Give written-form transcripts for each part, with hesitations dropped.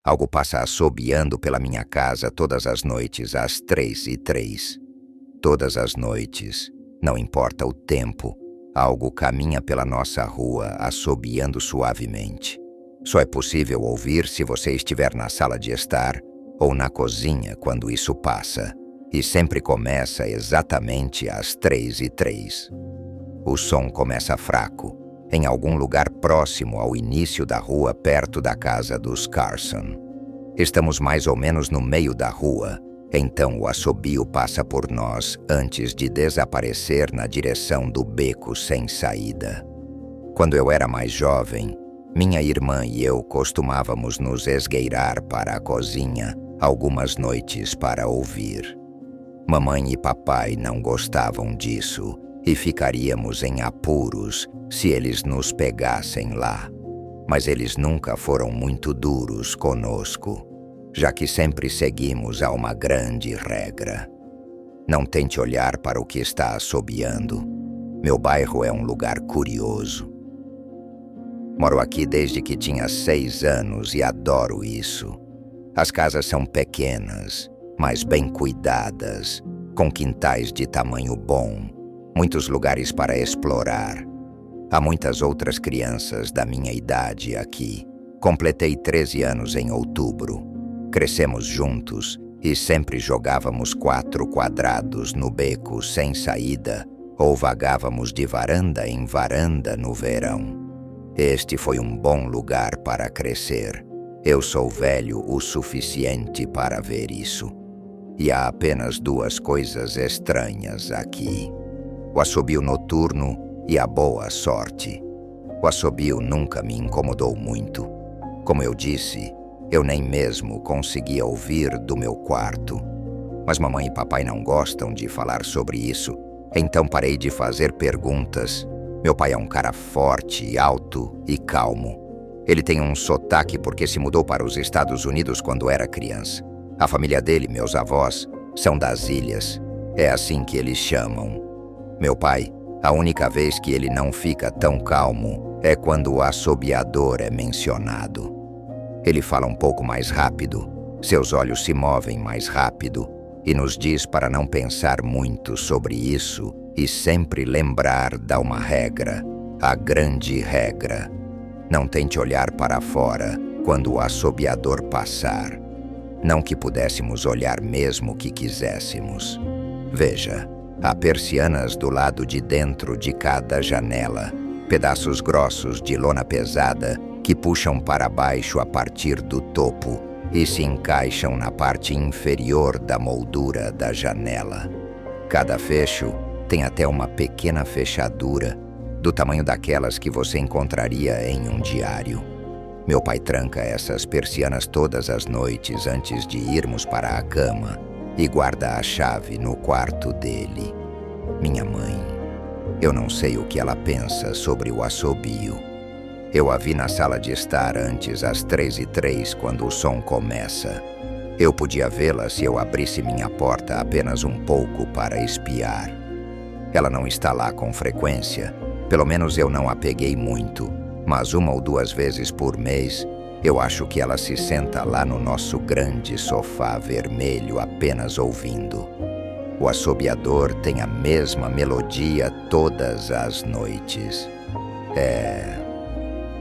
Algo passa assobiando pela minha casa todas as noites às 3h03. Todas as noites, não importa o tempo, algo caminha pela nossa rua assobiando suavemente. Só é possível ouvir se você estiver na sala de estar ou na cozinha quando isso passa, e sempre começa exatamente às 3h03. O som começa fraco, em algum lugar próximo ao início da rua perto da casa dos Carson. Estamos mais ou menos no meio da rua, então o assobio passa por nós antes de desaparecer na direção do beco sem saída. Quando eu era mais jovem, minha irmã e eu costumávamos nos esgueirar para a cozinha algumas noites para ouvir. Mamãe e papai não gostavam disso e ficaríamos em apuros se eles nos pegassem lá. Mas eles nunca foram muito duros conosco, já que sempre seguimos a uma grande regra. Não tente olhar para o que está assobiando. Meu bairro é um lugar curioso. Moro aqui desde que tinha 6 anos e adoro isso. As casas são pequenas, mas bem cuidadas, com quintais de tamanho bom, muitos lugares para explorar. Há muitas outras crianças da minha idade aqui. Completei 13 anos em outubro. Crescemos juntos e sempre jogávamos 4 quadrados no beco sem saída ou vagávamos de varanda em varanda no verão. Este foi um bom lugar para crescer. Eu sou velho o suficiente para ver isso. E há apenas 2 coisas estranhas aqui: o assobio noturno e a boa sorte. O assobio nunca me incomodou muito. Como eu disse, eu nem mesmo conseguia ouvir do meu quarto. Mas mamãe e papai não gostam de falar sobre isso, então parei de fazer perguntas. Meu pai é um cara forte, alto e calmo. Ele tem um sotaque porque se mudou para os Estados Unidos quando era criança. A família dele, meus avós, são das ilhas. É assim que eles chamam. Meu pai, a única vez que ele não fica tão calmo é quando o assobiador é mencionado. Ele fala um pouco mais rápido, seus olhos se movem mais rápido e nos diz para não pensar muito sobre isso e sempre lembrar de uma regra, a grande regra. Não tente olhar para fora quando o assobiador passar. Não que pudéssemos olhar mesmo que quiséssemos. Veja, há persianas do lado de dentro de cada janela, pedaços grossos de lona pesada que puxam para baixo a partir do topo e se encaixam na parte inferior da moldura da janela. Cada fecho tem até uma pequena fechadura, do tamanho daquelas que você encontraria em um diário. Meu pai tranca essas persianas todas as noites antes de irmos para a cama e guarda a chave no quarto dele. Minha mãe, eu não sei o que ela pensa sobre o assobio. Eu a vi na sala de estar antes às 3h03 quando o som começa. Eu podia vê-la se eu abrisse minha porta apenas um pouco para espiar. Ela não está lá com frequência, pelo menos eu não a peguei muito, mas 1 ou 2 vezes por mês, eu acho que ela se senta lá no nosso grande sofá vermelho apenas ouvindo. O assobiador tem a mesma melodia todas as noites. É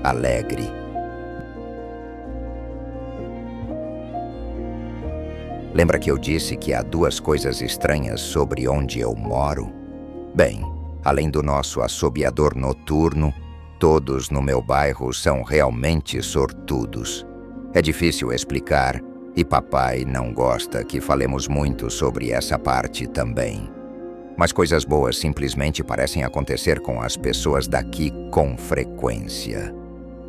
alegre. Lembra que eu disse que há 2 coisas estranhas sobre onde eu moro? Bem, além do nosso assobiador noturno, todos no meu bairro são realmente sortudos. É difícil explicar e papai não gosta que falemos muito sobre essa parte também. Mas coisas boas simplesmente parecem acontecer com as pessoas daqui com frequência.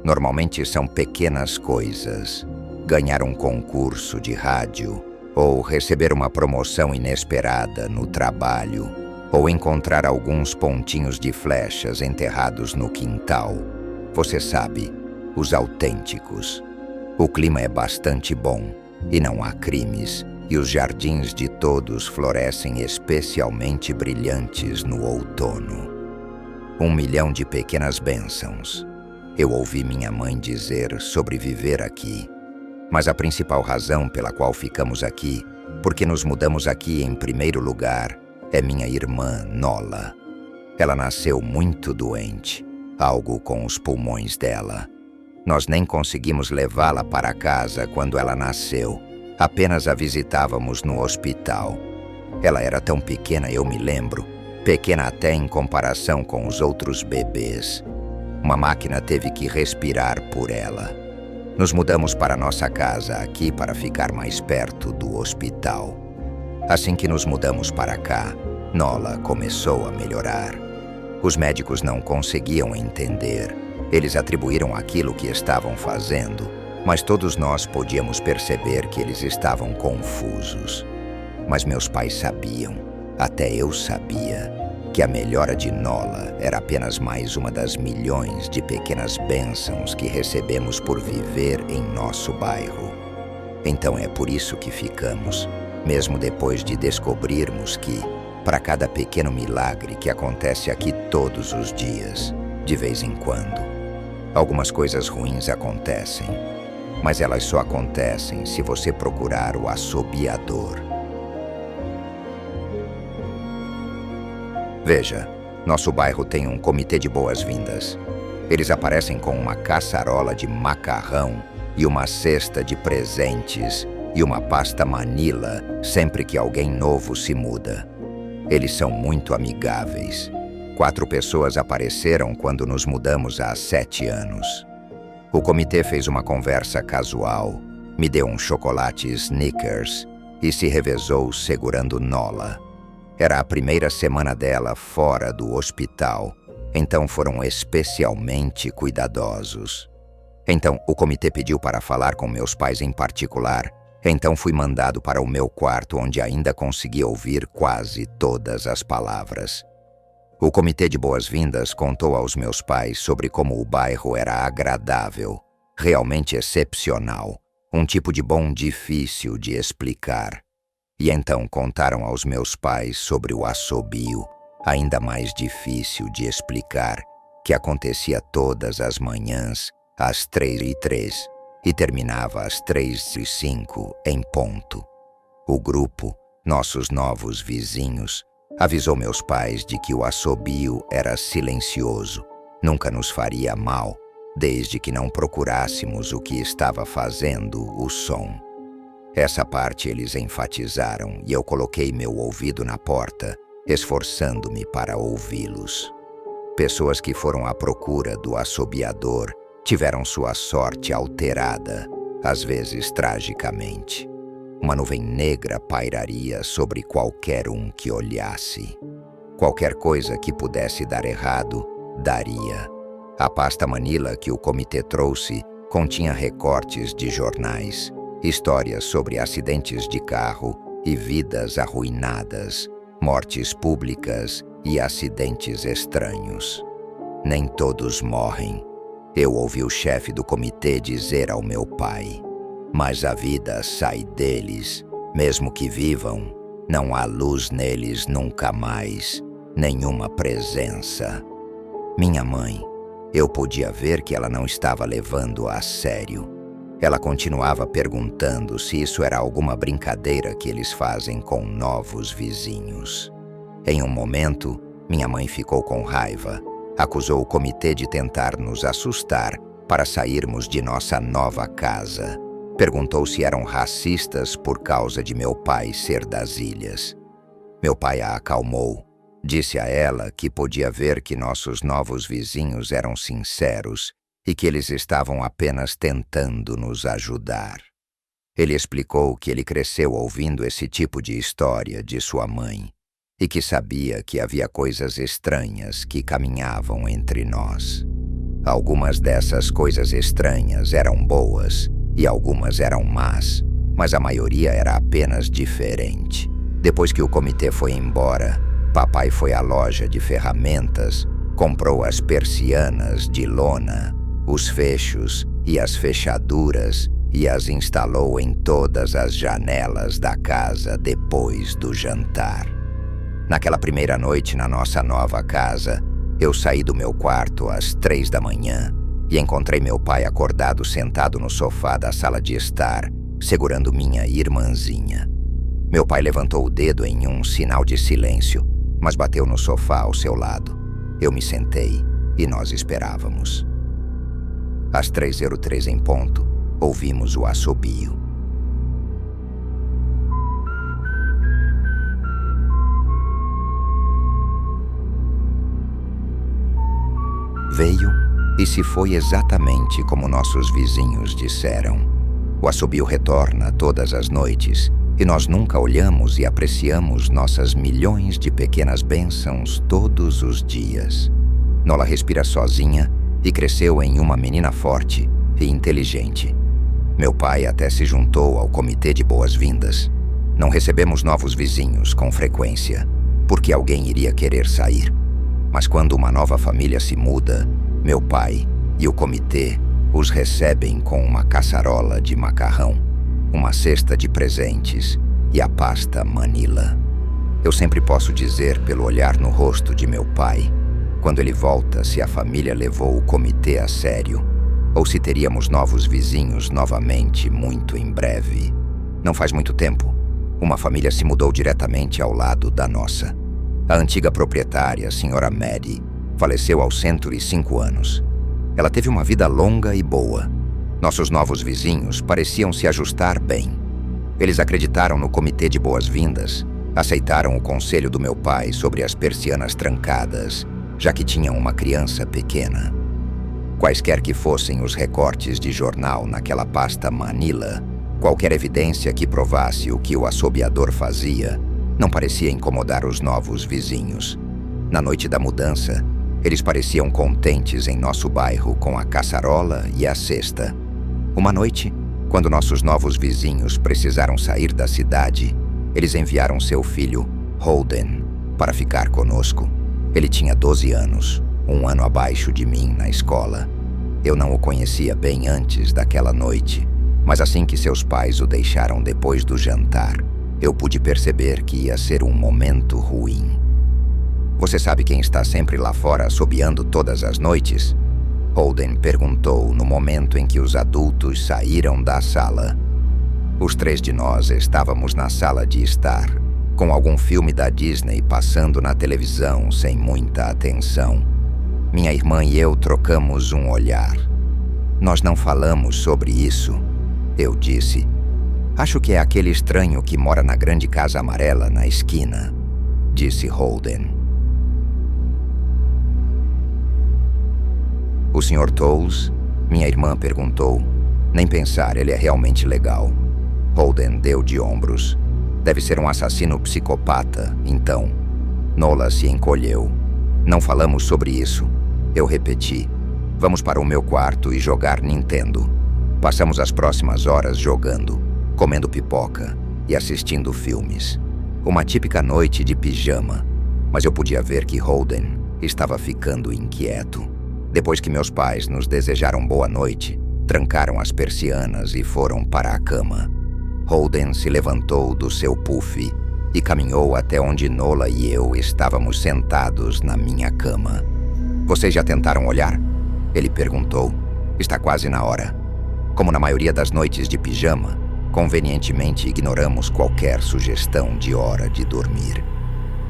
Normalmente são pequenas coisas. Ganhar um concurso de rádio, ou receber uma promoção inesperada no trabalho, ou encontrar alguns pontinhos de flechas enterrados no quintal. Você sabe, os autênticos. O clima é bastante bom e não há crimes, e os jardins de todos florescem especialmente brilhantes no outono. 1 milhão de pequenas bênçãos. Eu ouvi minha mãe dizer sobre viver aqui. Mas a principal razão pela qual ficamos aqui, porque nos mudamos aqui em primeiro lugar, é minha irmã Nola. Ela nasceu muito doente, algo com os pulmões dela. Nós nem conseguimos levá-la para casa quando ela nasceu, apenas a visitávamos no hospital. Ela era tão pequena, eu me lembro, pequena até em comparação com os outros bebês. Uma máquina teve que respirar por ela. Nos mudamos para nossa casa aqui para ficar mais perto do hospital. Assim que nos mudamos para cá, Nola começou a melhorar. Os médicos não conseguiam entender. Eles atribuíram aquilo que estavam fazendo, mas todos nós podíamos perceber que eles estavam confusos. Mas meus pais sabiam, até eu sabia, que a melhora de Nola era apenas mais uma das milhões de pequenas bênçãos que recebemos por viver em nosso bairro. Então é por isso que ficamos, mesmo depois de descobrirmos que, para cada pequeno milagre que acontece aqui todos os dias, de vez em quando, algumas coisas ruins acontecem, mas elas só acontecem se você procurar o assobiador. Veja, nosso bairro tem um comitê de boas-vindas. Eles aparecem com uma caçarola de macarrão e uma cesta de presentes e uma pasta Manila sempre que alguém novo se muda. Eles são muito amigáveis. 4 pessoas apareceram quando nos mudamos há 7 anos. O comitê fez uma conversa casual, me deu um chocolate Snickers e se revezou segurando Nola. Era a primeira semana dela fora do hospital, então foram especialmente cuidadosos. Então, o comitê pediu para falar com meus pais em particular, então fui mandado para o meu quarto, onde ainda consegui ouvir quase todas as palavras. O comitê de boas-vindas contou aos meus pais sobre como o bairro era agradável, realmente excepcional, um tipo de bom difícil de explicar. E então contaram aos meus pais sobre o assobio, ainda mais difícil de explicar, que acontecia todas as manhãs, às 3h03, e terminava às 3h05, em ponto. O grupo, nossos novos vizinhos, avisou meus pais de que o assobio era silencioso, nunca nos faria mal, desde que não procurássemos o que estava fazendo o som. Essa parte eles enfatizaram e eu coloquei meu ouvido na porta, esforçando-me para ouvi-los. Pessoas que foram à procura do assobiador tiveram sua sorte alterada, às vezes tragicamente. Uma nuvem negra pairaria sobre qualquer um que olhasse. Qualquer coisa que pudesse dar errado, daria. A pasta Manila que o comitê trouxe continha recortes de jornais, histórias sobre acidentes de carro e vidas arruinadas, mortes públicas e acidentes estranhos. Nem todos morrem. Eu ouvi o chefe do comitê dizer ao meu pai, mas a vida sai deles, mesmo que vivam, não há luz neles nunca mais, nenhuma presença. Minha mãe, eu podia ver que ela não estava levando a sério. Ela continuava perguntando se isso era alguma brincadeira que eles fazem com novos vizinhos. Em um momento, minha mãe ficou com raiva, acusou o comitê de tentar nos assustar para sairmos de nossa nova casa. Perguntou se eram racistas por causa de meu pai ser das ilhas. Meu pai a acalmou. Disse a ela que podia ver que nossos novos vizinhos eram sinceros e que eles estavam apenas tentando nos ajudar. Ele explicou que ele cresceu ouvindo esse tipo de história de sua mãe e que sabia que havia coisas estranhas que caminhavam entre nós. Algumas dessas coisas estranhas eram boas e algumas eram más, mas a maioria era apenas diferente. Depois que o comitê foi embora, papai foi à loja de ferramentas, comprou as persianas de lona, os fechos e as fechaduras e as instalou em todas as janelas da casa depois do jantar. Naquela primeira noite na nossa nova casa, eu saí do meu quarto às 3 da manhã e encontrei meu pai acordado sentado no sofá da sala de estar, segurando minha irmãzinha. Meu pai levantou o dedo em um sinal de silêncio, mas bateu no sofá ao seu lado. Eu me sentei e nós esperávamos. Às 3:03 em ponto, ouvimos o assobio. Veio e se foi exatamente como nossos vizinhos disseram. O assobio retorna todas as noites e nós nunca olhamos e apreciamos nossas milhões de pequenas bênçãos todos os dias. Nola respira sozinha e cresceu em uma menina forte e inteligente. Meu pai até se juntou ao comitê de boas-vindas. Não recebemos novos vizinhos com frequência, porque alguém iria querer sair. Mas quando uma nova família se muda, meu pai e o comitê os recebem com uma caçarola de macarrão, uma cesta de presentes e a pasta Manila. Eu sempre posso dizer pelo olhar no rosto de meu pai, quando ele volta, se a família levou o comitê a sério, ou se teríamos novos vizinhos novamente muito em breve. Não faz muito tempo, uma família se mudou diretamente ao lado da nossa. A antiga proprietária, Sra. Maddie, faleceu aos 105 anos. Ela teve uma vida longa e boa. Nossos novos vizinhos pareciam se ajustar bem. Eles acreditaram no comitê de boas-vindas, aceitaram o conselho do meu pai sobre as persianas trancadas, já que tinham uma criança pequena. Quaisquer que fossem os recortes de jornal naquela pasta Manila, qualquer evidência que provasse o que o assobiador fazia, não parecia incomodar os novos vizinhos. Na noite da mudança, eles pareciam contentes em nosso bairro com a caçarola e a cesta. Uma noite, quando nossos novos vizinhos precisaram sair da cidade, eles enviaram seu filho, Holden, para ficar conosco. Ele tinha 12 anos, um ano abaixo de mim na escola. Eu não o conhecia bem antes daquela noite, mas assim que seus pais o deixaram depois do jantar, eu pude perceber que ia ser um momento ruim. Você sabe quem está sempre lá fora assobiando todas as noites? Holden perguntou no momento em que os adultos saíram da sala. Os 3 de nós estávamos na sala de estar, com algum filme da Disney passando na televisão sem muita atenção. Minha irmã e eu trocamos um olhar. Nós não falamos sobre isso, eu disse. Acho que é aquele estranho que mora na grande casa amarela na esquina, disse Holden. O Sr. Towles? Minha irmã perguntou. Nem pensar, ele é realmente legal. Holden deu de ombros. Deve ser um assassino psicopata, então. Nola se encolheu. Não falamos sobre isso. Eu repeti. Vamos para o meu quarto e jogar Nintendo. Passamos as próximas horas jogando, comendo pipoca e assistindo filmes. Uma típica noite de pijama, mas eu podia ver que Holden estava ficando inquieto. Depois que meus pais nos desejaram boa noite, trancaram as persianas e foram para a cama. Holden se levantou do seu puff e caminhou até onde Nola e eu estávamos sentados na minha cama. Vocês já tentaram olhar? Ele perguntou. Está quase na hora. Como na maioria das noites de pijama, convenientemente ignoramos qualquer sugestão de hora de dormir.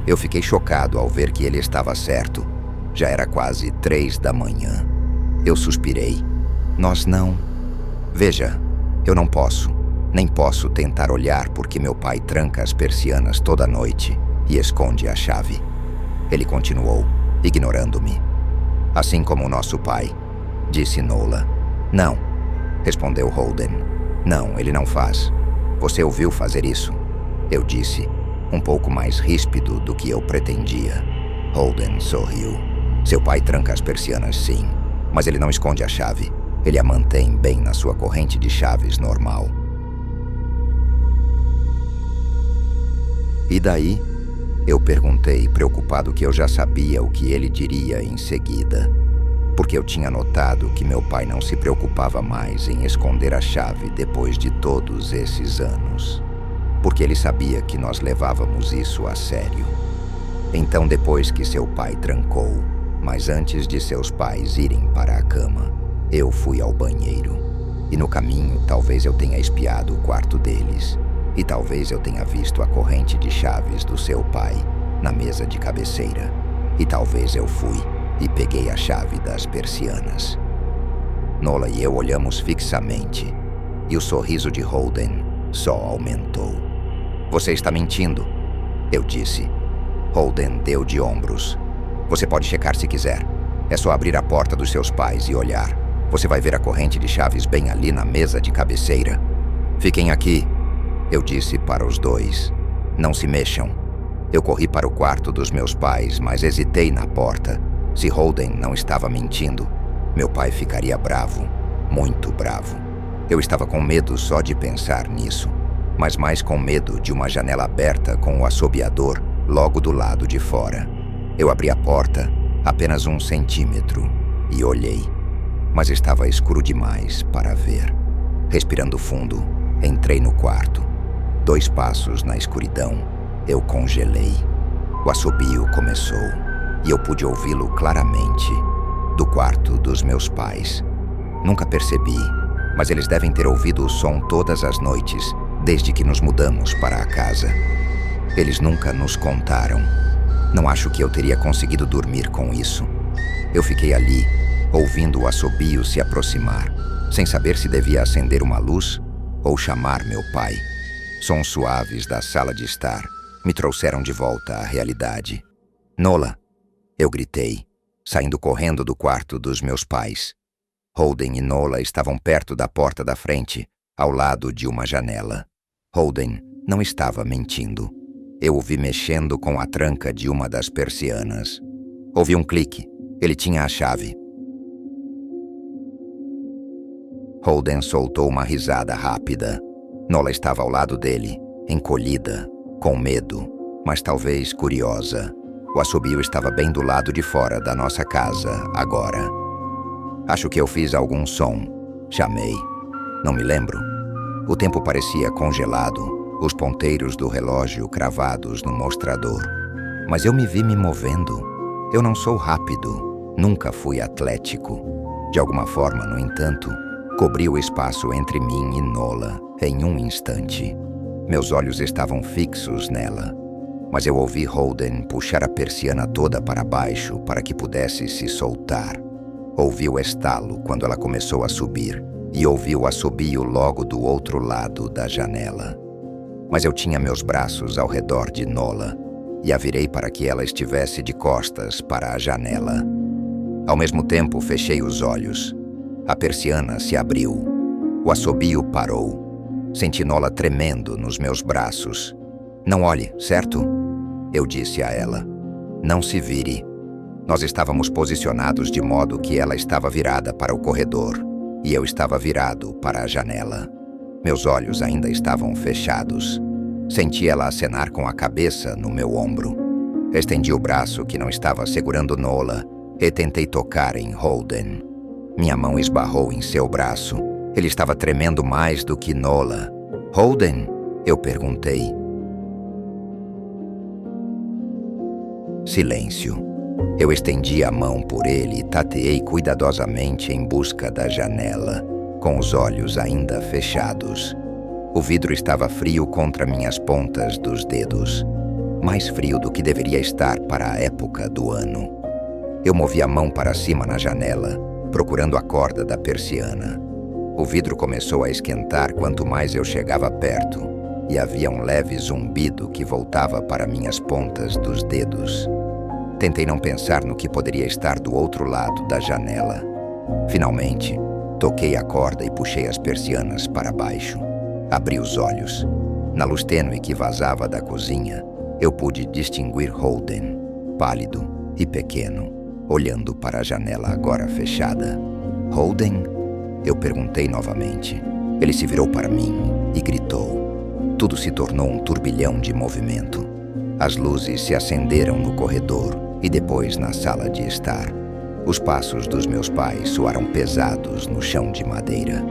Eu fiquei chocado ao ver que ele estava certo. Já era quase 3 da manhã. Eu suspirei. Nós não... Veja, eu não posso. Nem posso tentar olhar porque meu pai tranca as persianas toda noite e esconde a chave. Ele continuou, ignorando-me. Assim como o nosso pai, disse Nola. Não, respondeu Holden. Não, ele não faz. Você ouviu fazer isso? Eu disse, um pouco mais ríspido do que eu pretendia. Holden sorriu. Seu pai tranca as persianas, sim, mas ele não esconde a chave. Ele a mantém bem na sua corrente de chaves normal. E daí? Eu perguntei, preocupado que eu já sabia o que ele diria em seguida, porque eu tinha notado que meu pai não se preocupava mais em esconder a chave depois de todos esses anos, porque ele sabia que nós levávamos isso a sério. Então, depois que seu pai trancou, mas antes de seus pais irem para a cama, Eu fui ao banheiro. E no caminho, talvez eu tenha espiado o quarto deles. E talvez eu tenha visto a corrente de chaves do seu pai na mesa de cabeceira. E talvez eu fui e peguei a chave das persianas. Nola e eu olhamos fixamente. E o sorriso de Holden só aumentou. Você está mentindo, eu disse. Holden deu de ombros. Você pode checar se quiser. É só abrir a porta dos seus pais e olhar. Você vai ver a corrente de chaves bem ali na mesa de cabeceira. Fiquem aqui, eu disse para os dois. Não se mexam. Eu corri para o quarto dos meus pais, mas hesitei na porta. Se Holden não estava mentindo, meu pai ficaria bravo, muito bravo. Eu estava com medo só de pensar nisso, mas mais com medo de uma janela aberta com o assobiador logo do lado de fora. Eu abri a porta, apenas 1 centímetro, e olhei, mas estava escuro demais para ver. Respirando fundo, entrei no quarto. 2 passos na escuridão, eu congelei. O assobio começou, e eu pude ouvi-lo claramente, do quarto dos meus pais. Nunca percebi, mas eles devem ter ouvido o som todas as noites, desde que nos mudamos para a casa. Eles nunca nos contaram. Não acho que eu teria conseguido dormir com isso. Eu fiquei ali, ouvindo o assobio se aproximar, sem saber se devia acender uma luz ou chamar meu pai. Sons suaves da sala de estar me trouxeram de volta à realidade. Nola, eu gritei, saindo correndo do quarto dos meus pais. Holden e Nola estavam perto da porta da frente, ao lado de uma janela. Holden não estava mentindo. Eu o vi mexendo com a tranca de uma das persianas. Ouvi um clique. Ele tinha a chave. Holden soltou uma risada rápida. Nola estava ao lado dele, encolhida, com medo, mas talvez curiosa. O assobio estava bem do lado de fora da nossa casa, agora. Acho que eu fiz algum som. Chamei. Não me lembro. O tempo parecia congelado, os ponteiros do relógio cravados no mostrador. Mas eu me vi me movendo. Eu não sou rápido, nunca fui atlético. De alguma forma, no entanto, cobri o espaço entre mim e Nola em um instante. Meus olhos estavam fixos nela, mas eu ouvi Holden puxar a persiana toda para baixo para que pudesse se soltar. Ouvi o estalo quando ela começou a subir e ouvi o assobio logo do outro lado da janela. Mas eu tinha meus braços ao redor de Nola e a virei para que ela estivesse de costas para a janela. Ao mesmo tempo, fechei os olhos. A persiana se abriu. O assobio parou. Senti Nola tremendo nos meus braços. Não olhe, certo? Eu disse a ela. Não se vire. Nós estávamos posicionados de modo que ela estava virada para o corredor e eu estava virado para a janela. Meus olhos ainda estavam fechados. Senti ela acenar com a cabeça no meu ombro. Estendi o braço que não estava segurando Nola e tentei tocar em Holden. Minha mão esbarrou em seu braço. Ele estava tremendo mais do que Nola. Holden? Eu perguntei. Silêncio. Eu estendi a mão por ele e tateei cuidadosamente em busca da janela, com os olhos ainda fechados. O vidro estava frio contra minhas pontas dos dedos, mais frio do que deveria estar para a época do ano. Eu movi a mão para cima na janela, procurando a corda da persiana. O vidro começou a esquentar quanto mais eu chegava perto, e havia um leve zumbido que voltava para minhas pontas dos dedos. Tentei não pensar no que poderia estar do outro lado da janela. Finalmente, toquei a corda e puxei as persianas para baixo. Abri os olhos. Na luz tênue que vazava da cozinha, eu pude distinguir Holden, pálido e pequeno, olhando para a janela agora fechada. Holden? Eu perguntei novamente. Ele se virou para mim e gritou. Tudo se tornou um turbilhão de movimento. As luzes se acenderam no corredor e depois na sala de estar. Os passos dos meus pais soaram pesados no chão de madeira.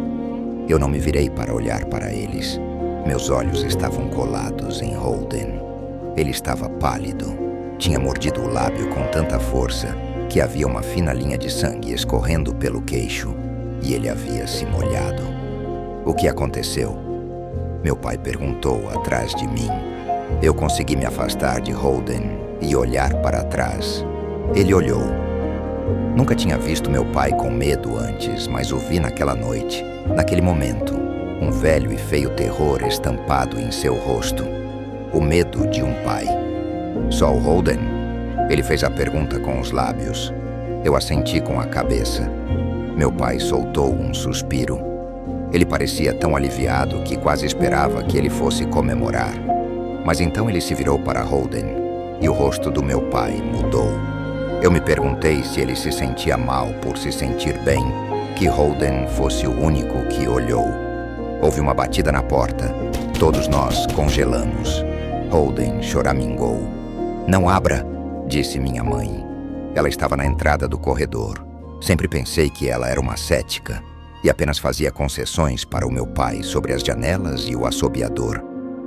Eu não me virei para olhar para eles. Meus olhos estavam colados em Holden. Ele estava pálido. Tinha mordido o lábio com tanta força que havia uma fina linha de sangue escorrendo pelo queixo. e ele havia se molhado. O que aconteceu? Meu pai perguntou atrás de mim. Eu consegui me afastar de Holden e olhar para trás. Ele olhou. Nunca tinha visto meu pai com medo antes, mas o vi naquela noite, naquele momento, um velho e feio terror estampado em seu rosto. O medo de um pai. Só o Holden? Ele fez a pergunta com os lábios. Eu assenti com a cabeça. Meu pai soltou um suspiro. Ele parecia tão aliviado que quase esperava que ele fosse comemorar. Mas então ele se virou para Holden e o rosto do meu pai mudou. Eu me perguntei se ele se sentia mal por se sentir bem, que Holden fosse o único que olhou. Houve uma batida na porta. Todos nós congelamos. Holden choramingou. "Não abra", disse minha mãe. Ela estava na entrada do corredor. Sempre pensei que ela era uma cética e apenas fazia concessões para o meu pai sobre as janelas e o assobiador.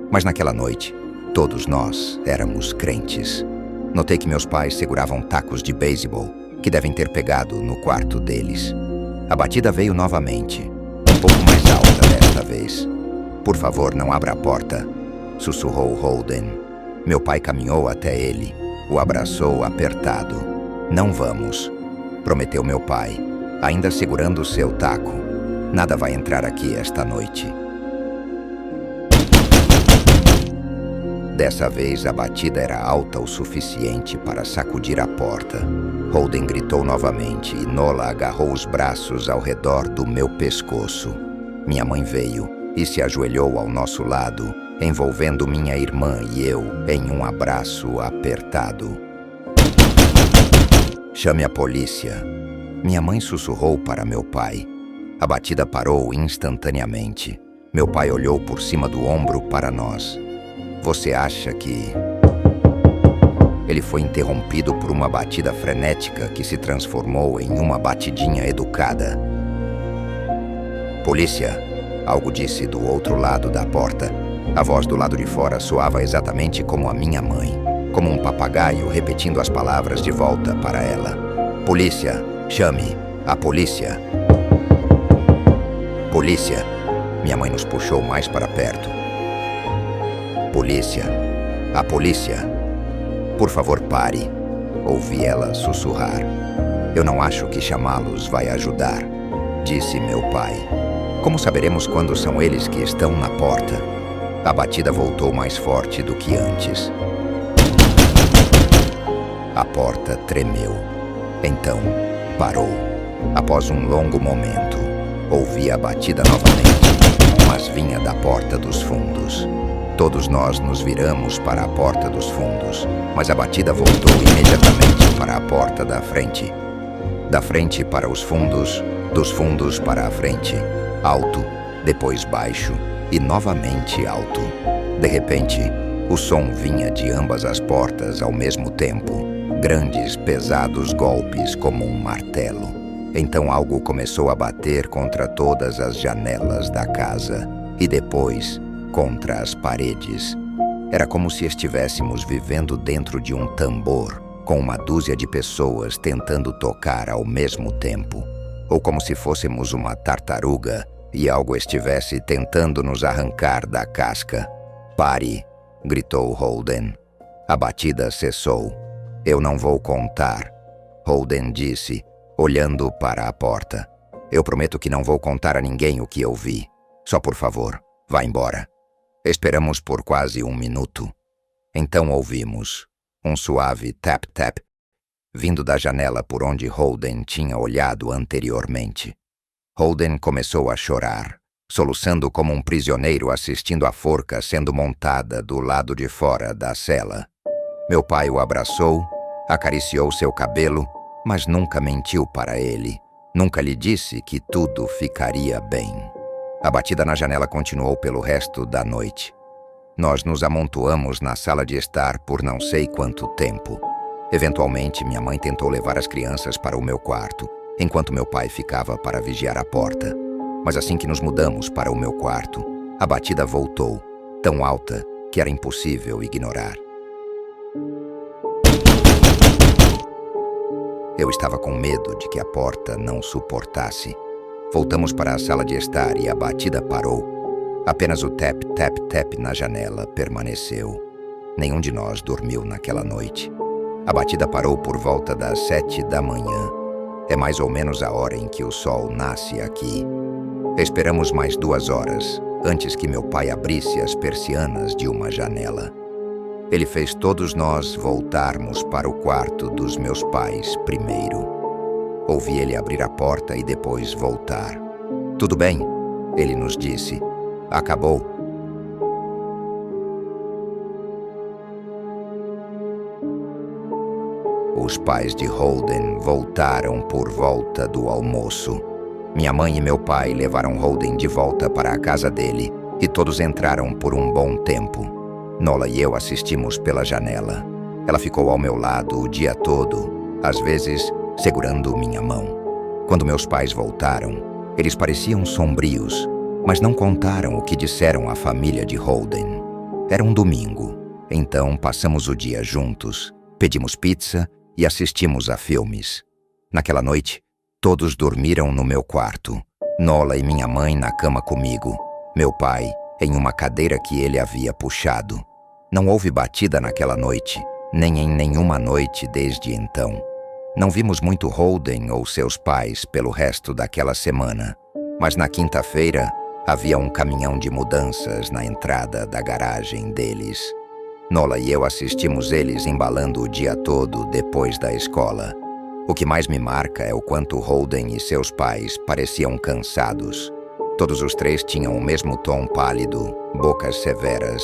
Mas naquela noite, todos nós éramos crentes. Notei que meus pais seguravam tacos de beisebol, que devem ter pegado no quarto deles. A batida veio novamente, um pouco mais alta desta vez. "Por favor, não abra a porta", sussurrou Holden. Meu pai caminhou até ele, o abraçou apertado. "Não vamos", prometeu meu pai, ainda segurando seu taco. "Nada vai entrar aqui esta noite." Dessa vez a batida era alta o suficiente para sacudir a porta. Holden gritou novamente e Nola agarrou os braços ao redor do meu pescoço. Minha mãe veio e se ajoelhou ao nosso lado, envolvendo minha irmã e eu em um abraço apertado. "Chame a polícia", minha mãe sussurrou para meu pai. A batida parou instantaneamente. Meu pai olhou por cima do ombro para nós. "Você acha que..." Ele foi interrompido por uma batida frenética que se transformou em uma batidinha educada. "Polícia", algo disse do outro lado da porta. A voz do lado de fora soava exatamente como a minha mãe, como um papagaio repetindo as palavras de volta para ela. "Polícia, chame a polícia." "Polícia." Minha mãe nos puxou mais para perto. "Polícia, a polícia." "Por favor, pare", ouvi ela sussurrar. "Eu não acho que chamá-los vai ajudar", disse meu pai. "Como saberemos quando são eles que estão na porta?" A batida voltou mais forte do que antes. A porta tremeu. Então, parou. Após um longo momento, ouvi a batida novamente, mas vinha da porta dos fundos. Todos nós nos viramos para a porta dos fundos, mas a batida voltou imediatamente para a porta da frente. Da frente para os fundos, dos fundos para a frente. Alto, depois baixo e novamente alto. De repente, o som vinha de ambas as portas ao mesmo tempo. Grandes, pesados golpes como um martelo. Então algo começou a bater contra todas as janelas da casa e depois contra as paredes. Era como se estivéssemos vivendo dentro de um tambor, com uma dúzia de pessoas tentando tocar ao mesmo tempo. Ou como se fôssemos uma tartaruga e algo estivesse tentando nos arrancar da casca. "Pare", gritou Holden. A batida cessou. "Eu não vou contar", Holden disse, olhando para a porta. "Eu prometo que não vou contar a ninguém o que eu vi. Só por favor, vá embora." Esperamos por quase um minuto. Então ouvimos um suave tap-tap, vindo da janela por onde Holden tinha olhado anteriormente. Holden começou a chorar, soluçando como um prisioneiro assistindo a forca sendo montada do lado de fora da cela. Meu pai o abraçou, acariciou seu cabelo, mas nunca mentiu para ele. Nunca lhe disse que tudo ficaria bem. A batida na janela continuou pelo resto da noite. Nós nos amontoamos na sala de estar por não sei quanto tempo. Eventualmente, minha mãe tentou levar as crianças para o meu quarto, enquanto meu pai ficava para vigiar a porta. Mas assim que nos mudamos para o meu quarto, a batida voltou, tão alta que era impossível ignorar. Eu estava com medo de que a porta não suportasse. Voltamos para a sala de estar e a batida parou. Apenas o tap, tap, tap na janela permaneceu. Nenhum de nós dormiu naquela noite. A batida parou por volta das 7 da manhã. É mais ou menos a hora em que o sol nasce aqui. Esperamos mais 2 horas, antes que meu pai abrisse as persianas de uma janela. Ele fez todos nós voltarmos para o quarto dos meus pais primeiro. Ouvi ele abrir a porta e depois voltar. "Tudo bem", ele nos disse. "Acabou." Os pais de Holden voltaram por volta do almoço. Minha mãe e meu pai levaram Holden de volta para a casa dele e todos entraram por um bom tempo. Nola e eu assistimos pela janela. Ela ficou ao meu lado o dia todo, às vezes segurando minha mão. Quando meus pais voltaram, eles pareciam sombrios, mas não contaram o que disseram à família de Holden. Era um domingo, então passamos o dia juntos, pedimos pizza e assistimos a filmes. Naquela noite, todos dormiram no meu quarto. Nola e minha mãe na cama comigo, meu pai em uma cadeira que ele havia puxado. Não houve batida naquela noite, nem em nenhuma noite desde então. Não vimos muito Holden ou seus pais pelo resto daquela semana, mas na quinta-feira havia um caminhão de mudanças na entrada da garagem deles. Nola e eu assistimos eles embalando o dia todo depois da escola. O que mais me marca é o quanto Holden e seus pais pareciam cansados. Todos os três tinham o mesmo tom pálido, bocas severas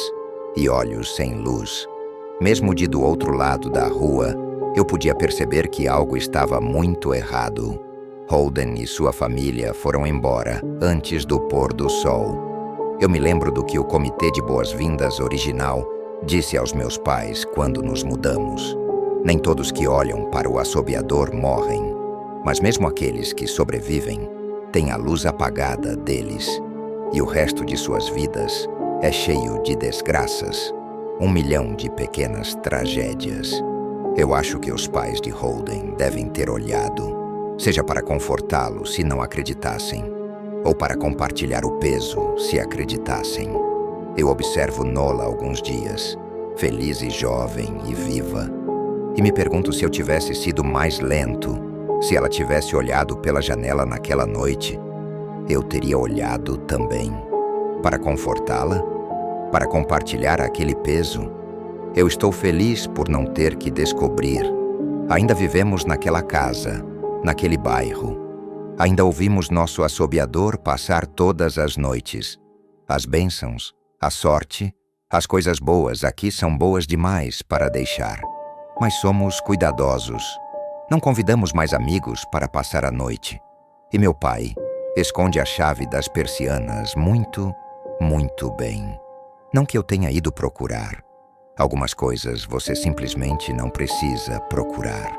e olhos sem luz. Mesmo de do outro lado da rua, eu podia perceber que algo estava muito errado. Holden e sua família foram embora antes do pôr do sol. Eu me lembro do que o comitê de boas-vindas original disse aos meus pais quando nos mudamos. Nem todos que olham para o assobiador morrem, mas mesmo aqueles que sobrevivem têm a luz apagada deles, e o resto de suas vidas é cheio de desgraças, 1 milhão de pequenas tragédias. Eu acho que os pais de Holden devem ter olhado, seja para confortá-lo se não acreditassem, ou para compartilhar o peso se acreditassem. Eu observo Nola alguns dias, feliz e jovem e viva, e me pergunto se eu tivesse sido mais lento, se ela tivesse olhado pela janela naquela noite, eu teria olhado também. Para confortá-la? Para compartilhar aquele peso? Eu estou feliz por não ter que descobrir. Ainda vivemos naquela casa, naquele bairro. Ainda ouvimos nosso assobiador passar todas as noites. As bênçãos, a sorte, as coisas boas aqui são boas demais para deixar. Mas somos cuidadosos. Não convidamos mais amigos para passar a noite. E meu pai esconde a chave das persianas muito, muito bem. Não que eu tenha ido procurar. Algumas coisas você simplesmente não precisa procurar.